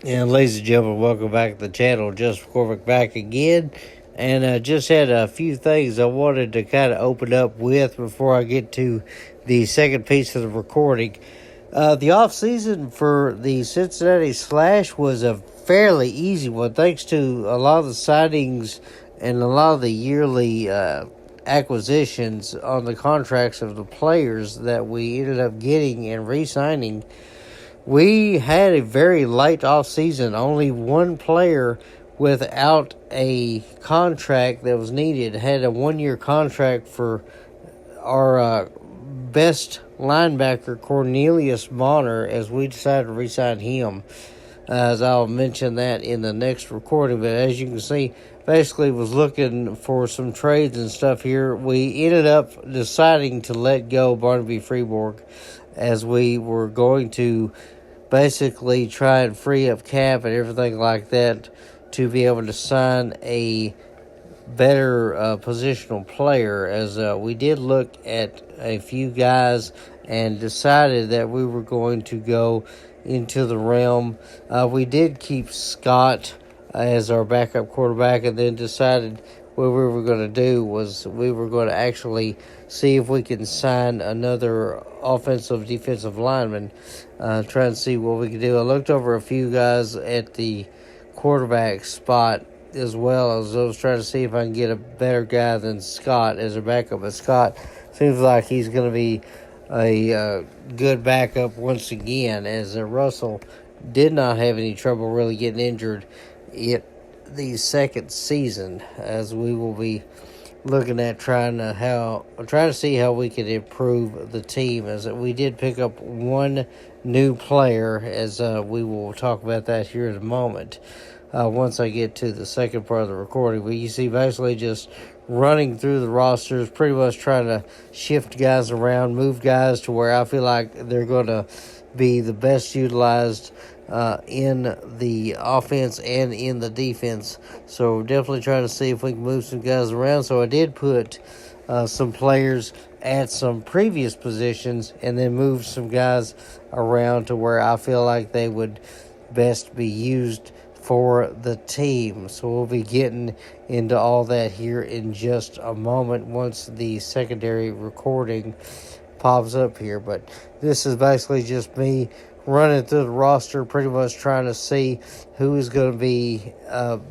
And ladies and gentlemen, welcome back to the channel. Just Corvick back again. And just had a few things I wanted to kind of open up with before I get to the second piece of the recording. The off season for the Cincinnati Slash was a fairly easy one, thanks to a lot of the signings and a lot of the yearly acquisitions on the contracts of the players that we ended up getting and re-signing. We had a very light off season. Only one player without a contract that was needed had a 1 year contract for our best linebacker, Cornelius Bonner, as we decided to re-sign him. As I'll mention that in the next recording. But as you can see, basically was looking for some trades and stuff here. We ended up deciding to let go Barnaby Freeborg, as we were going to basically try and free up cap and everything like that to be able to sign a better positional player, as we did look at a few guys and decided that we were going to go into the realm. We did keep Scott as our backup quarterback, and then decided what we were going to do was we were going to actually see if we can sign another defensive lineman, try and see what we could do. I looked over a few guys at the quarterback spot, as well as I was trying to see if I can get a better guy than Scott as a backup. But Scott seems like he's going to be a good backup once again, as Russell did not have any trouble really getting injured in the second season, as we will be looking at trying to see how we can improve the team, as we did pick up one new player, as we will talk about that here in a moment. Once I get to the second part of the recording. But you see basically just running through the rosters, pretty much trying to shift guys around, move guys to where I feel like they're going to be the best utilized in the offense and in the defense. So definitely trying to see if we can move some guys around. So I did put some players at some previous positions and then move some guys around to where I feel like they would best be used for the team. So we'll be getting into all that here in just a moment once the secondary recording pops up here. But this is basically just me running through the roster, pretty much trying to see who is going to be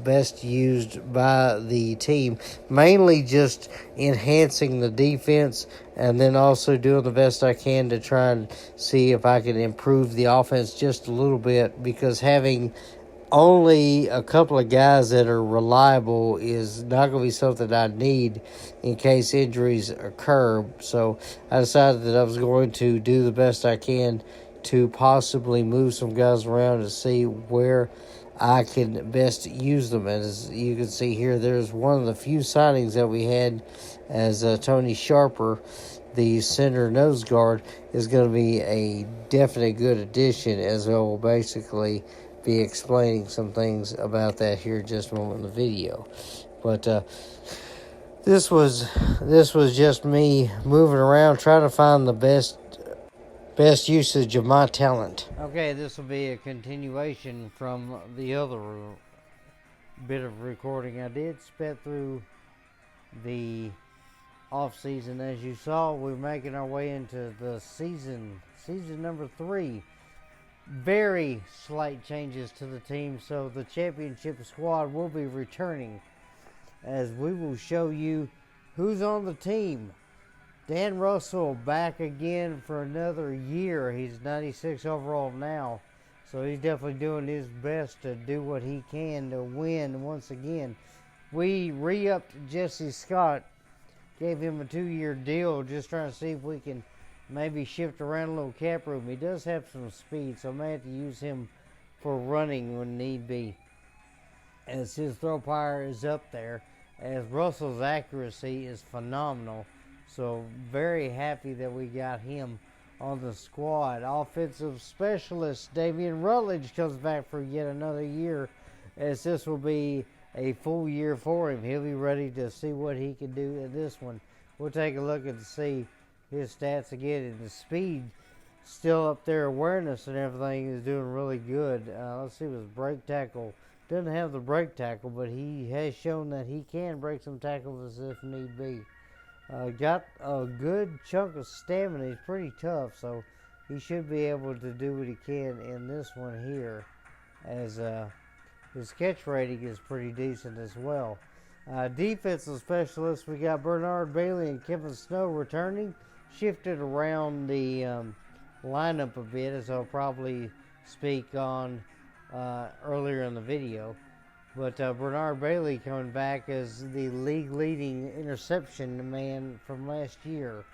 best used by the team. Mainly just enhancing the defense, and then also doing the best I can to try and see if I can improve the offense just a little bit, because having only a couple of guys that are reliable is not going to be something I need in case injuries occur. So I decided that I was going to do the best I can to possibly move some guys around to see where I can best use them. And as you can see here, there's one of the few signings that we had, as Tony Sharper, the center nose guard, is going to be a definite good addition, as I will basically be explaining some things about that here in just a moment in the video. But this was just me moving around trying to find the best usage of my talent. Okay, this will be a continuation from the other bit of recording I did. Sped through the off season. As you saw, we're making our way into the season number 3. Very slight changes to the team, so the championship squad will be returning, as we will show you who's on the team. Dan Russell back again for another year. He's 96 overall now, so he's definitely doing his best to do what he can to win once again. We re-upped Jesse Scott, gave him a 2-year deal, just trying to see if we can maybe shift around a little cap room. He does have some speed, so I may have to use him for running when need be, as his throw power is up there, as Russell's accuracy is phenomenal. So very happy that we got him on the squad. Offensive specialist Damian Rutledge comes back for yet another year, as this will be a full year for him. He'll be ready to see what he can do in this one. We'll take a look and see his stats again. And the speed still up there. Awareness and everything is doing really good. Let's see, his break tackle. Doesn't have the break tackle, but he has shown that he can break some tackles if need be. Got a good chunk of stamina. He's pretty tough, so he should be able to do what he can in this one here, as his catch rating is pretty decent as well. Defensive specialists, we got Bernard Bailey and Kevin Snow returning. Shifted around the lineup a bit, as I'll probably speak on earlier in the video. But Bernard Bailey coming back as the league-leading interception man from last year,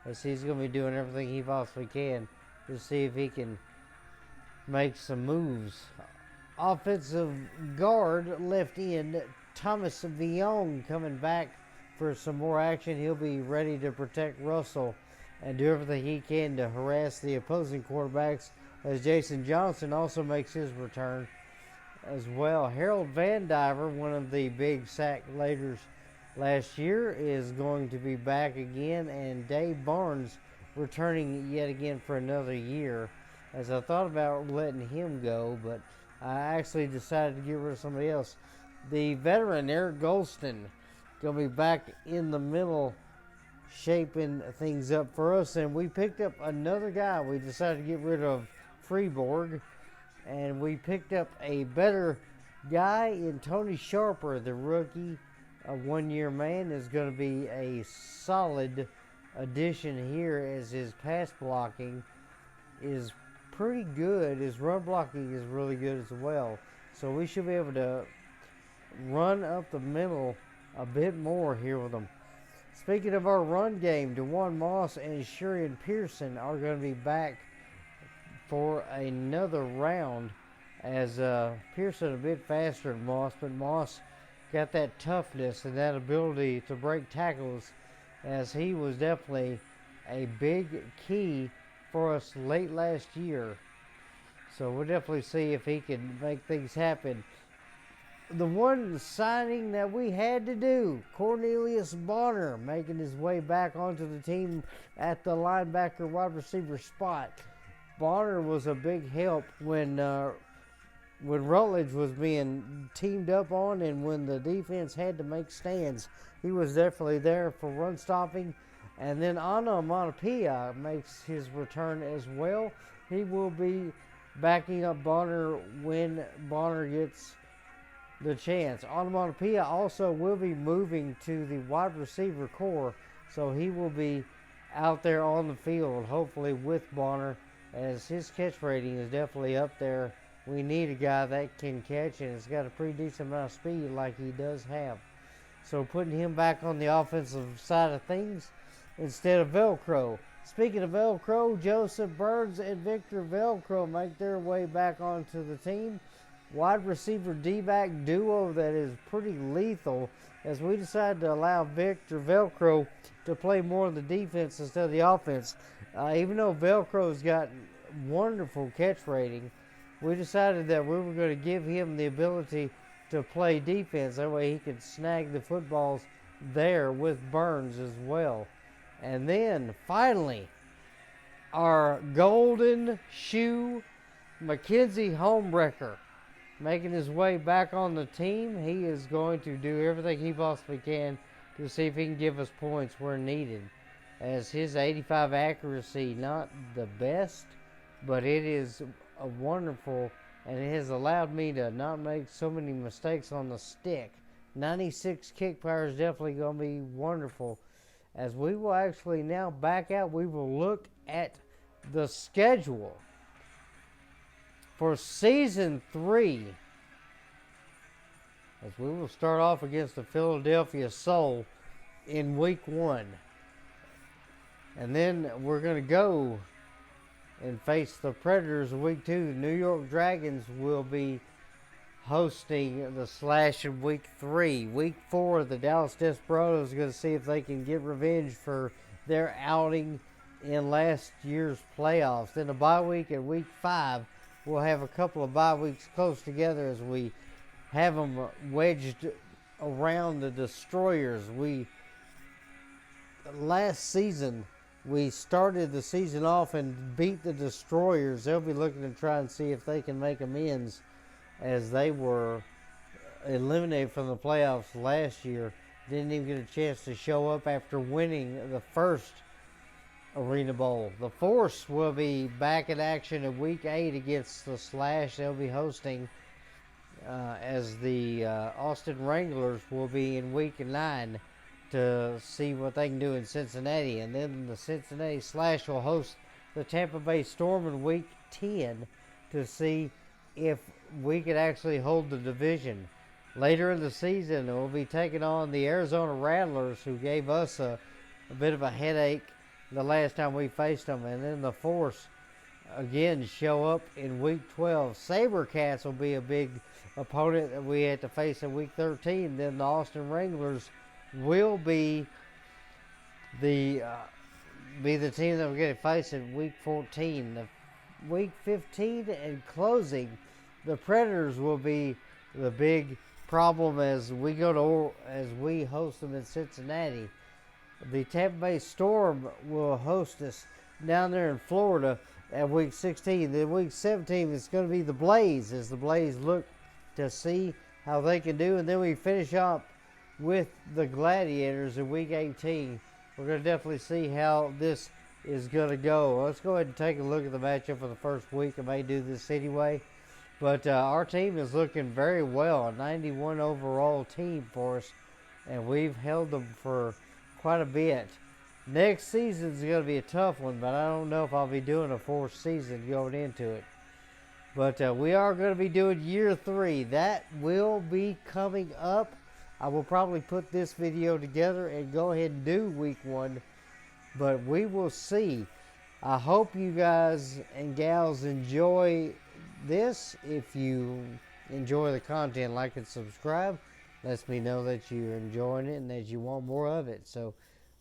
as he's going to be doing everything he possibly can to see if he can make some moves. Offensive guard left end Thomas Viong coming back for some more action. He'll be ready to protect Russell and do everything he can to harass the opposing quarterbacks, as Jason Johnson also makes his return as well. Harold Van Diver, one of the big sack leaders last year, is going to be back again, and Dave Barnes returning yet again for another year, as I thought about letting him go, but I actually decided to get rid of somebody else. The veteran Eric Golston going to be back in the middle, shaping things up for us, and we picked up another guy. We decided to get rid of Freeborg, and we picked up a better guy in Tony Sharper, the rookie. A one-year man is going to be a solid addition here, as his pass blocking is pretty good. His run blocking is really good as well. So we should be able to run up the middle a bit more here with him. Speaking of our run game, DeJuan Moss and Shurian Pearson are going to be back for another round, as Pearson a bit faster than Moss, but Moss got that toughness and that ability to break tackles, as he was definitely a big key for us late last year. So we'll definitely see if he can make things happen. The one signing that we had to do, Cornelius Bonner, making his way back onto the team at the linebacker wide receiver spot. Bonner was a big help when Rutledge was being teamed up on, and when the defense had to make stands. He was definitely there for run stopping. And then Ana Monapia makes his return as well. He will be backing up Bonner when Bonner gets the chance. Onomatopoeia also will be moving to the wide receiver core, so he will be out there on the field, hopefully with Bonner, as his catch rating is definitely up there. We need a guy that can catch, and has got a pretty decent amount of speed like he does have. So putting him back on the offensive side of things instead of Velcro. Speaking of Velcro, Joseph Burns and Victor Velcro make their way back onto the team. Wide receiver D-back duo that is pretty lethal, as we decided to allow Victor Velcro to play more of the defense instead of the offense. Even though Velcro's got wonderful catch rating, we decided that we were going to give him the ability to play defense. That way he could snag the footballs there with Burns as well. And then finally, our golden shoe, Mackenzie Homebrecker, making his way back on the team. He is going to do everything he possibly can to see if he can give us points where needed, as his 85 accuracy, not the best, but it is a wonderful, and it has allowed me to not make so many mistakes on the stick. 96 kick power is definitely going to be wonderful. As we will actually now back out, we will look at the schedule for Season 3, as we will start off against the Philadelphia Soul in Week 1. And then we're going to go and face the Predators in Week 2. The New York Dragons will be hosting the Slash in Week 3. Week 4, the Dallas Desperados are going to see if they can get revenge for their outing in last year's playoffs. Then a bye week in Week 5. We'll have a couple of bye weeks close together as we have them wedged around the Destroyers. Last season, we started the season off and beat the Destroyers, they'll be looking to try and see if they can make amends, as they were eliminated from the playoffs last year. Didn't even get a chance to show up after winning the first Arena Bowl. The Force will be back in action in Week 8 against the Slash. They'll be hosting, as the Austin Wranglers will be in Week 9 to see what they can do in Cincinnati. And then the Cincinnati Slash will host the Tampa Bay Storm in Week 10 to see if we could actually hold the division. Later in the season, we'll be taking on the Arizona Rattlers, who gave us a bit of a headache the last time we faced them. And then the Force again show up in Week 12. Sabercats will be a big opponent that we had to face in Week 13. Then the Austin Wranglers will be the team that we're going to face in Week 14. Week 15 and closing, the Predators will be the big problem as we host them in Cincinnati. The Tampa Bay Storm will host us down there in Florida at Week 16. Then Week 17 it's going to be the Blaze, as the Blaze look to see how they can do. And then we finish up with the Gladiators in Week 18. We're going to definitely see how this is going to go. Let's go ahead and take a look at the matchup for the first week. I may do this anyway. But our team is looking very well. A 91 overall team for us. And we've held them for quite a bit. Next season is going to be a tough one, but I don't know if I'll be doing a fourth season going into it. But we are going to be doing year 3. That will be coming up. I will probably put this video together and go ahead and do week 1. But we will see. I hope you guys and gals enjoy this. If you enjoy the content, like and subscribe. Lets me know that you're enjoying it and that you want more of it. So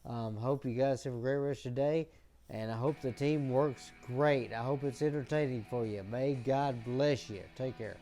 hope you guys have a great rest of the day. And I hope the team works great. I hope it's entertaining for you. May God bless you. Take care.